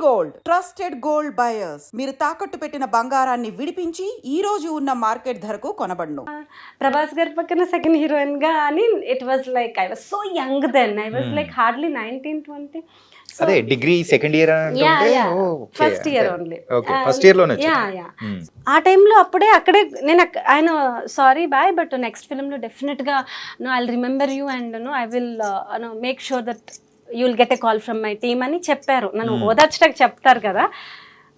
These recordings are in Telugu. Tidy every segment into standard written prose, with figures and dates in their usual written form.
గోల్డ్ ట్రస్టెడ్ గోల్డ్ బయర్స్ మీరు తాకట్టు పెట్టిన బంగారాన్ని విడిపించి ఈ రోజు ఉన్న మార్కెట్ ధరకు కొనబడును. ప్రభాస్ గారి పక్కన సెకండ్ హీరోయిన్ గా అని it was like I was so young then I was like hardly 19-20. అదే degree second year first year only. First year లోనే ఆ టైంలో అక్కడే నేను ఆయన sorry boy but next film లో డెఫినెట్ గా no I will remember you and no I will make sure that you will get a call from my team అని చెప్పారు. నన్ను ఓదార్చడానికి చెప్తారు కదా,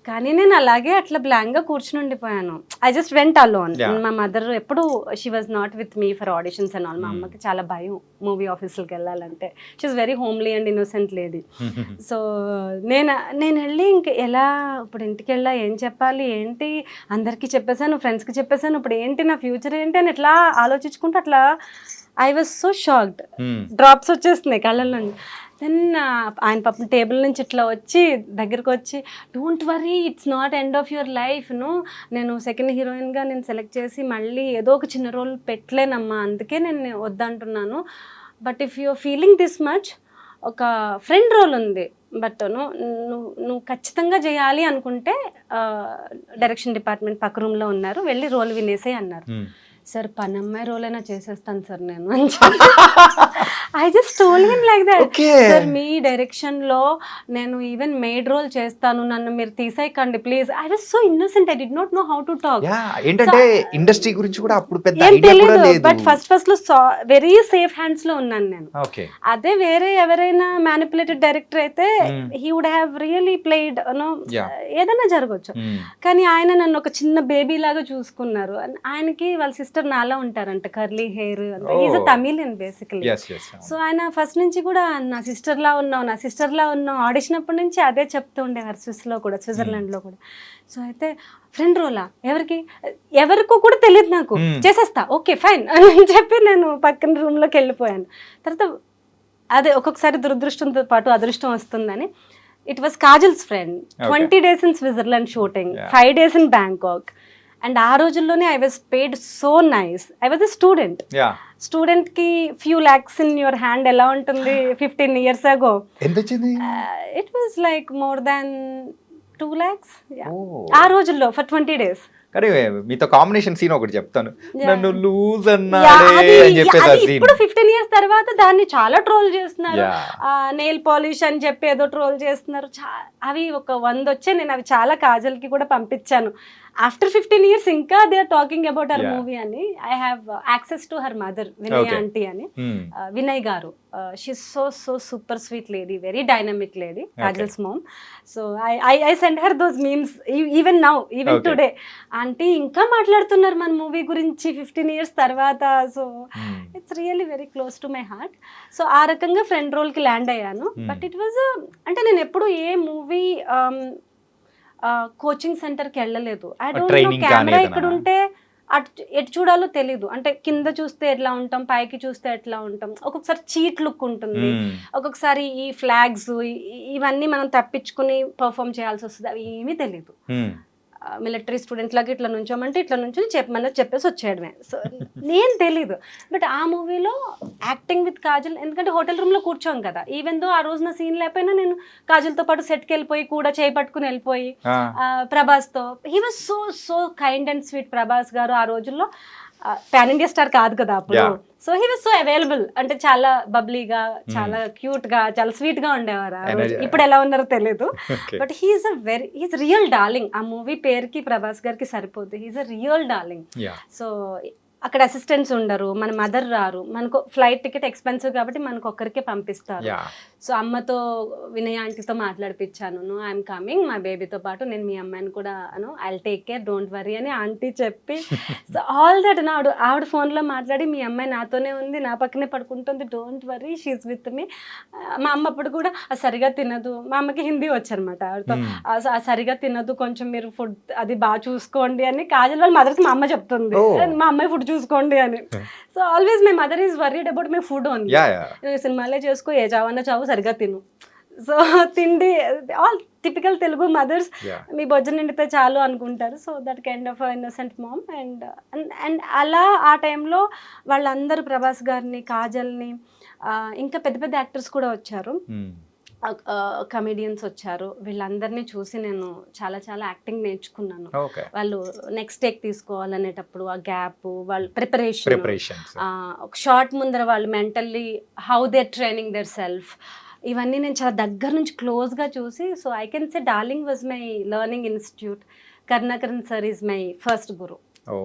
కానీ నేను అలాగే అట్లా బ్లాంక్ గా కూర్చుని ఉండిపోయాను. I just went alone. మా మదర్ ఎప్పుడు she was not with me for auditions and all. మా అమ్మకి చాలా భయం మూవీ ఆఫీసులకి వెళ్ళాలంటే. She was very homely and innocent lady. So నేను వెళ్ళి ఇంక ఎలా ఇప్పుడు ఇంటికి వెళ్ళా ఏం చెప్పాలి ఏంటి అందరికీ చెప్పేశాను, ఫ్రెండ్స్కి చెప్పేశాను, ఇప్పుడు ఏంటి నా ఫ్యూచర్ ఏంటి అని ఎట్లా ఆలోచించుకుంటూ అట్లా I was so shocked. Drops వచ్చేస్తున్నాయి కళ్ళల్లో. దెన్ ఆయన పాపం టేబుల్ నుంచి ఇట్లా వచ్చి దగ్గరకు వచ్చి don't worry it's not end of your life నేను సెకండ్ హీరోయిన్గా నేను సెలెక్ట్ చేసి మళ్ళీ ఏదో ఒక చిన్న రోల్ పెట్టలేనమ్మా, అందుకే నేను వద్దంటున్నాను. But if you're feeling this much ఒక ఫ్రెండ్ రోల్ ఉంది, బట్ నువ్వు ఖచ్చితంగా చేయాలి అనుకుంటే డైరెక్షన్ డిపార్ట్మెంట్ పక్క రూమ్లో ఉన్నారు, వెళ్ళి రోల్ వినేసే అన్నారు. సార్ పనమ్మాయి రోల్ అయినా చేసేస్తాను సార్ నేను అని I just told him like that. Sir మీ డైరెక్షన్ లో నేను ఈవెన్ మేడ్ రోల్ చేస్తాను, నన్ను మీరు తీసేయకండి please. I was so innocent, I did not know how to talk. ఏంటంటే ఇండస్ట్రీ గురించి కూడా అప్పుడు పెద్ద ఐడియా కూడా లేదు. బట్ ఫస్ట్ లో వెరీ సేఫ్ హ్యాండ్స్ లో ఉన్నాను నేను. అదే వేరే ఎవరైనా మ్యానిపులేటెడ్ డైరెక్టర్ అయితే he would have really played ఏదైనా జరగచ్చు. కానీ ఆయన నన్ను ఒక చిన్న బేబీ లాగా చూసుకున్నారు. ఆయనకి వాళ్ళ సిస్టర్ నాలా ఉంటారంట, curly hair. Is a Tamilian basically. So ఆయన ఫస్ట్ నుంచి కూడా నా సిస్టర్ లా ఉన్నావు ఆడిషన్ అప్పటి నుంచి అదే చెప్తూ ఉండేవారు. స్విస్లో కూడా, స్విట్జర్లాండ్ లో కూడా. సో అయితే ఫ్రెండ్ రోలా ఎవరికో కూడా తెలియదు నాకు, చేసేస్తా ఓకే ఫైన్ అని చెప్పి నేను పక్కన రూమ్ లోకి వెళ్ళిపోయాను. తర్వాత అదే ఒక్కొక్కసారి దురదృష్టంతో పాటు అదృష్టం వస్తుందని it was Kajal's friend. 20 days in Switzerland shooting, 5 days in Bangkok. And ఆ రోజుల్లోనే I was paid so nice. I was a student కి few lakhs in your hand ఎలా ఉంటుంది 15 years ago. It was like more than 2 lakhs ఆ రోజుల్లో ఫర్ 20 days. కానీ మీతో కాంబినేషన్ సీన్ ఒకటి చెప్తాను, నన్ను లూజ్ అన్నాడే అని చెప్పేసి. ఇప్పుడు 15 years తర్వాత దాన్ని చాలా ట్రోల్ చేస్తున్నారు. నెయిల్ పాలిష్ అని చెప్పి ఏదో ట్రోల్ చేస్తున్నారు. అవి ఒక 100 వచ్చాయి. నేను అవి చాలా కాజల్ కి కూడా పంపించాను. ఆఫ్టర్ 15 years ఇంకా they are talking about her movie అని. I have access to her mother Vinay aunty అని, Vinay garu. She so super sweet lady, very dynamic lady, Kajal's mom. So I send her those memes even now, even today. Aunty ఇంకా మాట్లాడుతున్నారు మన మూవీ గురించి 15 years తర్వాత. So it's really very close to my heart. సో ఆ రకంగా ఫ్రెండ్ రోల్ కి ల్యాండ్ అయ్యాను. బట్ ఇట్ వాజ్ అంటే నేను ఎప్పుడు ఏ మూవీ కోచింగ్ సెంటర్కి వెళ్ళలేదు. ఐ డోంట్ నో కెమెరా ఇక్కడ ఉంటే ఎటు చూడాలో తెలీదు. అంటే కింద చూస్తే ఎట్లా ఉంటాం, పైకి చూస్తే ఎట్లా ఉంటాం. ఒక్కొక్కసారి చీట్ లుక్ ఉంటుంది, ఒక్కొక్కసారి ఈ ఫ్లాగ్స్ ఇవన్నీ మనం తప్పించుకుని పర్ఫామ్ చేయాల్సి వస్తుంది. అవి ఏమీ తెలీదు. మిలిటరీ స్టూడెంట్ లాగా ఇట్లా నుంచోమంటే ఇట్లా నుంచి చెప్పేసి వచ్చేయడమే. సో నేను తెలీదు. బట్ ఆ మూవీలో యాక్టింగ్ విత్ కాజల్, ఎందుకంటే హోటల్ రూమ్ లో కూర్చోం కదా, ఈవెన్ దో ఆ రోజు నా సీన్ లేకపోయినా నేను కాజల్తో పాటు సెట్కి వెళ్ళిపోయి కూడా చేయి పట్టుకుని వెళ్ళిపోయి ప్రభాస్ తో. He was so kind and sweet Prabhas గారు. ఆ రోజుల్లో పాన్ ఇండియా స్టార్ కాదు కదా అప్పుడు. So he was so available. అంటే చాలా బబ్లీగా, చాలా క్యూట్ గా, చాలా స్వీట్ గా ఉండేవారు. ఇప్పుడు ఎలా ఉన్నారో తెలియదు. But he's real darling. ఆ మూవీ పేరుకి ప్రభాస్ గారికి సరిపోద్ది. He's a real darling. So అక్కడ అసిస్టెంట్స్ ఉండరు, మన మదర్ రారు, మనకు ఫ్లైట్ టికెట్ ఎక్స్పెన్సివ్ కాబట్టి మనకు ఒక్కరికే పంపిస్తారు. సో అమ్మతో వినయ్ ఆంటీతో మాట్లాడిపించాను, ఐఎమ్ కమింగ్ మా బేబీతో పాటు, నేను మీ అమ్మాయిని కూడా I take care don't worry అని ఆంటీ చెప్పి. సో ఆల్ దట్ ఆవిడ ఫోన్లో మాట్లాడి మీ అమ్మాయి నాతోనే ఉంది, నా పక్కనే పడుకుంటుంది, don't worry she is with me. మా అమ్మ అప్పుడు కూడా సరిగా తినదు, మా అమ్మకి హిందీ వచ్చనమాట, ఆవిడతో సరిగా తినదు, కొంచెం మీరు ఫుడ్ అది బాగా చూసుకోండి అని కాజల్ వాళ్ళ మదర్కి మా అమ్మ చెప్తుంది, మా అమ్మాయి ఫుడ్ చూసుకోండి అని. So always my mother is worried about my food only. సినిమాలే చేసుకో, ఏ చావన్నా చావు, సరిగా తిను. సో తిండి ఆల్ టిపికల్ తెలుగు మదర్స్, మీ భోజనం నిండితే చాలు అనుకుంటారు. So that kind of innocent mom. And అలా ఆ టైంలో వాళ్ళందరూ ప్రభాస్ గారిని, కాజల్ని, ఇంకా పెద్ద పెద్ద యాక్టర్స్ కూడా వచ్చారు. కమెడియన్స్ వచ్చారు. వీళ్ళందరినీ చూసి నేను చాలా చాలా యాక్టింగ్ నేర్చుకున్నాను. ఓకే. వాళ్ళు నెక్స్ట్ టేక్ తీసుకోవాలనేటప్పుడు ఆ గ్యాప్, వాళ్ళ ప్రిపరేషన్, ప్రిపరేషన్స్. ఒక షార్ట్ ముందర వాళ్ళు mentally how they training their self, ఇవన్నీ నేను చాలా దగ్గర నుంచి క్లోజ్గా చూసి, so I can say darling was my learning institute. Karunakaran sir is my first guru. Oh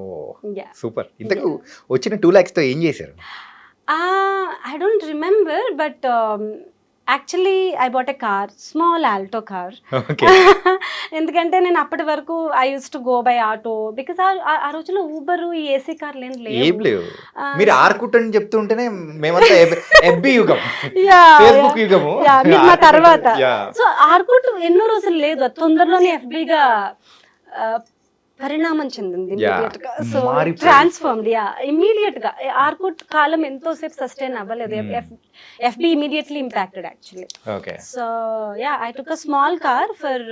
Yeah. Super. ఇంతకు వచ్చిన 2 lakhs తో ఏం చేశారు? I don't remember, but actually I bought a car, small Alto car. Okay. ఎందుకంటే నేను అప్పటి వరకు I use to go by auto, because ఆ రోజుల్లో ఊబర్, ఈ ఏసీ కార్లు ఏం ఏం లేవు. లేవు. మీరు ఆర్కుట్ అని చెప్తుంటేనే మేమంతా ఎఫ్బి యుగం, Yeah, ఫేస్బుక్ యుగము. yeah, మీరు మా తర్వాత. Yeah. సో ఆర్కుట్ ఎన్నో రోజులు లేదు, అది తొందరలోనే ఎఫ్బిగా పరిణామం చెందింది. Yeah. ఇమీడియట్ గా సో మారిపోయింది. ట్రాన్స్ఫార్మ్డ్. ఇమీడియట్ గా ఆర్కుట్ కాలం ఎంతోసేపు సస్టైన్ అవ్వలేదు. FB immediately impacted actually. Okay. So yeah, I took a small car for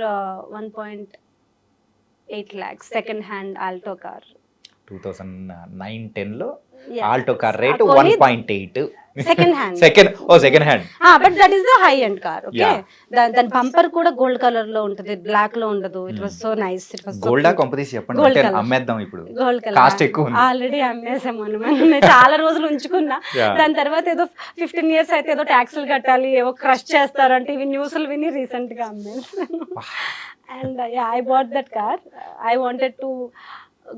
1.8 lakhs, second hand Alto car. 2009-10 లో Yeah. Alto car rate Only 1.8. Second hand. Second hand. But that is the high end car. Okay, Yeah. దాని బంపర్ కూడా గోల్డ్ కలర్ లో ఉంటుంది, బ్లాక్ లో ఉండదు. It was so nice. It was గోల్డా కొంపదీసి చెప్పండి, Gold అంటే colour. అమ్మేద్దాం ఇప్పుడు. గోల్డ్ కాస్ట్ కలర్ ఎక్కువ ఉంది. ఆల్రెడీ అమ్మేసాము. నేను చాలా రోజులు ఉంచుకున్నా. Yeah. దాని తర్వాత ఏదో 15 years అయితే ఏదో ట్యాక్స్లు కట్టాలి, ఏవో క్రష్ చేస్తారు అంటే ఇవి న్యూస్లు విని రీసెంట్ గా అమ్మేసాను. And I bought that car. I wanted to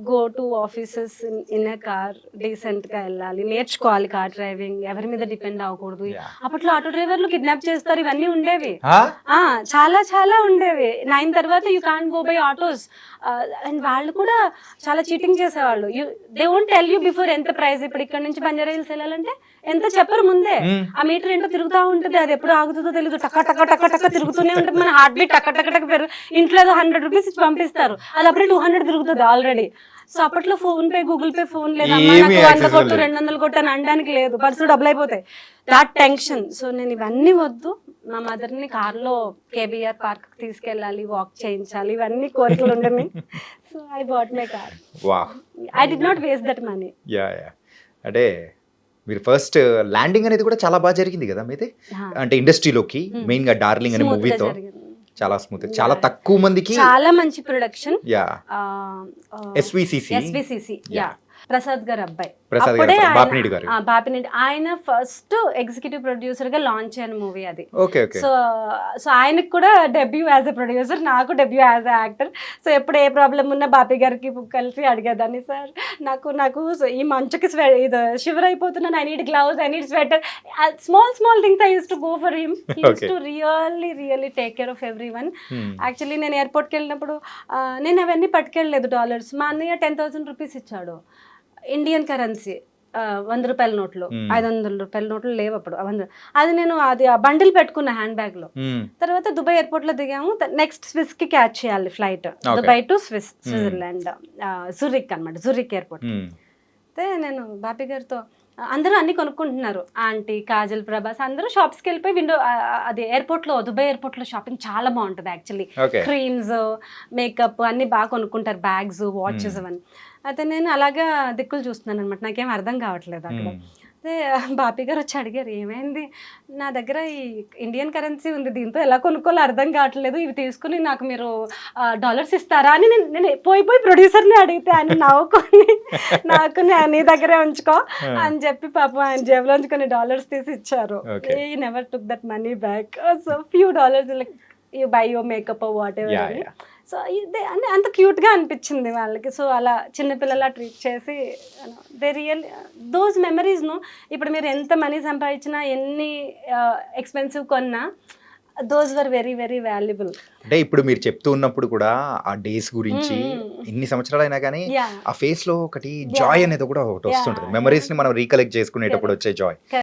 go to offices in a car, decent గా వెళ్ళాలి, నేర్చుకోవాలి కార్ డ్రైవింగ్, ఎవరి మీద డిపెండ్ అవ్వకూడదు. Yeah. అప్పట్లో ఆటో డ్రైవర్లు కిడ్నాప్ చేస్తారు, ఇవన్నీ ఉండేవి. ఆ? చాలా చాలా ఉండేవి. 9 తర్వాత you can't go by autos. And వాళ్ళు కూడా చాలా చీటింగ్ చేసేవాళ్ళు. They won't tell you before ఎంత ప్రైస్. ఇప్పుడు ఇక్కడ నుంచి బంజారా హిల్స్ వెళ్ళాలంటే ఎంత చెప్పరు ముందే. ఆ మీటర్ ఏంటో తిరుగుతూ ఉంటుంది, అది ఎప్పుడు ఆగుతుందో తెలియదు. టక్క టక్క టక్క టక్క తిరుగుతూనే ఉంటుంది. మన హార్ట్ బీట్ టక్క టక్క టక్క ఇంట్లో ఏదో 100 rupees ఇచ్చి పంపిస్తారు, అది అప్పుడే 200 తిరుగుతుంది ఆల్రెడీ. సో అప్పట్లో phone pay, Google pay, phone లేదు. అమ్మా ఏమీ నాకు 100 access కొట్టు, లేదు. 200 కొట్టు అని అనడానికి లేదు, పర్సులు డబ్బులు అయిపోతాయి. That tension. సో నేను ఇవన్నీ వద్దు, మా మదర్ని కార్లో కేబీఆర్ పార్క్ తీసుకెళ్ళాలి, వాక్ చేయించాలి, ఇవన్నీ కోరికలు ఉండని. So I bought my car. Wow. I did not waste that money. Yeah. అంటే మీరు ఫస్ట్ ల్యాండింగ్ అనేది కూడా చాలా బాగా జరిగింది కదా మీది, అంటే ఇండస్ట్రీలోకి మెయిన్ గా డార్లింగ్ అనే మూవీతో చాలా స్మూత్, చాలా తక్కువ మందికి. చాలా మంచి production. Yeah. SVCC. Yeah, Prasad గారు అబ్బాయి. ప్రసాద్ గారు, అప్పుడే ఆయన- బాపినీడి గారు. బాపినీడి ఆయన ఫస్ట్ ఎగ్జిక్యూటివ్ ప్రొడ్యూసర్ గా లాంచ్ అయిన మూవీ అది. ఓకే. ఓకే. సో ఆయనకు కూడా డెబ్యూ యాజ్ ఎ ప్రొడ్యూసర్, నాకు debut as a actor. So ఎప్పుడు ఏ ప్రాబ్లం ఉన్నా బాపి గారికి కలిసి అడిగేదాన్ని, సార్ నాకు సో ఈ మంచుకి ఇది షివర్ అయిపోతున్నాను, I need gloves, I need sweater, small things I use to go for him. He use to really take care of every one. Actually నేను ఎయిర్పోర్ట్కి వెళ్ళినప్పుడు నేను అవన్నీ పట్టుకెళ్ళలేదు డాలర్స్. మా అన్నయ్య 10,000 rupees ఇచ్చాడు, ఇండియన్ కరెన్సీ. 100 రూపాయల నోట్లు, 500 రూపాయల నోట్లు లేవు అప్పుడు. అది నేను అది ఆ బండిల్ పెట్టుకున్న హ్యాండ్ బ్యాగ్ లో. తర్వాత దుబాయ్ ఎయిర్పోర్ట్ లో దిగాము. నెక్స్ట్ స్విస్ కి క్యాచ్ చేయాలి ఫ్లైట్, దుబాయ్ టు స్విట్జర్లాండ్, జురిక్ అనమాట, జురిక్ ఎయిర్పోర్ట్. అయితే నేను బాపి గారితో, అందరూ అన్ని కొనుక్కుంటున్నారు, ఆంటీ, కాజల్, ప్రభాస్ అందరూ షాప్స్కి వెళ్ళిపోయి విండో, అది ఎయిర్పోర్ట్ లో, దుబాయ్ ఎయిర్పోర్ట్ లో షాపింగ్ చాలా బాగుంటుంది యాక్చువల్లీ. క్రీమ్స్, మేకప్ అన్ని బాగా కొనుక్కుంటారు, బ్యాగ్స్, వాచెస్ అవన్నీ. అయితే నేను అలాగా దిక్కులు చూస్తున్నాను అనమాట, నాకేం అర్థం కావట్లేదు అక్కడ. అదే బాపి గారు వచ్చి అడిగారు, ఏమైంది, నా దగ్గర ఈ ఇండియన్ కరెన్సీ ఉంది, దీంతో ఎలా కొనుక్కోవాలో అర్థం కావట్లేదు, ఇవి తీసుకుని నాకు మీరు డాలర్స్ ఇస్తారా అని నేను పోయి ప్రొడ్యూసర్ని అడిగితే ఆయన నవ్వుకొని నాకు నీ దగ్గరే ఉంచుకో అని చెప్పి పాపం ఆయన జేబులోంచి కొన్ని డాలర్స్ తీసి ఇచ్చారు. ఈ never took that money back. So few dollars like you by your makeup what ever. So ఇదే అంటే అంత క్యూట్గా అనిపించింది వాళ్ళకి. సో అలా చిన్నపిల్లలా ట్రీట్ చేసి దే రియల్ దోస్ మెమరీస్ను. ఇప్పుడు మీరు ఎంత మనీ సంపాదించినా, ఎన్ని ఎక్స్పెన్సివ్ కొన్నా, those were very very valuable. అంటే ఇప్పుడు మీరు చెప్తూ ఉన్నప్పుడు కూడా ఆ డేస్ గురించి ఇన్ని సంవత్సరాలు అయినా కానీ ఆ ఫేస్ లో ఒకటి జాయ్ అనేది కూడా ఒకటి వస్తుంటుంది, మెమరీస్ ని మనం రీకలెక్ట్ చేసుకునేటప్పుడు వచ్చే జాయ్.